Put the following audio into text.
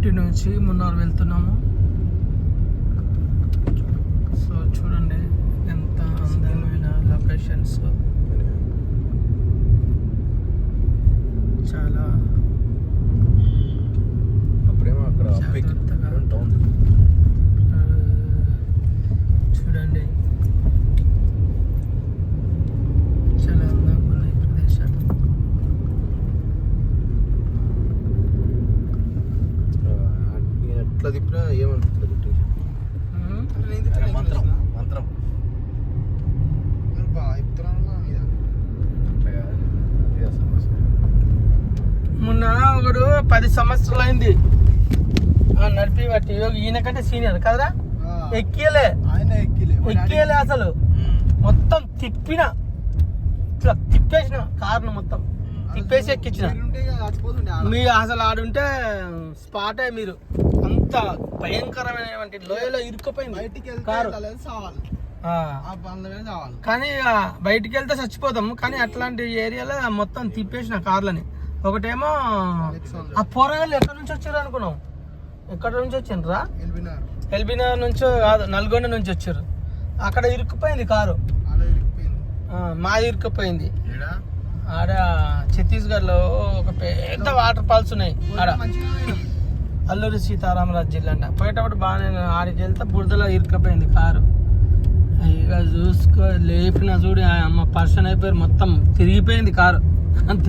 ఊటీ నుంచి మున్నార్ వెళ్తున్నాము. సో చూడండి ఎంత అందమైన లొకేషన్స్, చాలా అప్పుడేమో అక్కడ జాగ్రత్తగా చూడండి, చాలా అందంగా ఉన్నాయి ప్రదేశాలు. ఎట్లా తిప్పినా ఏమనిపిస్తుంది మంత్రం మంత్రం మొన్న ఒకడు 10 సంవత్సరాలు అయింది నడిపి బట్టి, ఈయన కంటే సీనియర్ కదరా, ఎక్కియలే అసలు. మొత్తం తిప్పిన, ఇట్లా తిప్పేసిన కార్ను మొత్తం తిప్పేసి ఎక్కించిన. మీరు అసలు ఆడుంటే స్పాటే, మీరు అంత భయంకరమైనటువంటి లోయలో ఇరుక్కుపోయింది కారు. కానీ బయటికి వెళ్తే చచ్చిపోతాము, కానీ అట్లాంటి ఏరియాలో మొత్తం తిప్పేసిన కార్లని. ఒకటేమో ఆ పోరగాళ్ళు ఎక్కడి నుంచి వచ్చారు అనుకున్నాం, ఎక్కడ నుంచి వచ్చిండ్రా, ఎల్బీనగర్ నుంచో కాదు, నల్గొండ నుంచి వచ్చారు. అక్కడ ఇరుక్కుపోయింది కారు, మాది ఇరుక్కుపోయింది. ఆడ ఛత్తీస్గఢ్ లో ఒక పెద్ద వాటర్ ఫాల్స్ ఉన్నాయి ఆడ, అల్లూరి సీతారామరాజు జిల్లా అంట. పోయేటప్పుడు బాగానే ఆడికి వెళ్తే బురదలో ఇరుక్కుపోయింది కారు. ఇక చూసుకో, లేపిన చూడు అమ్మ పర్సన్ అయిపోయారు, మొత్తం తిరిగిపోయింది కారు అంత.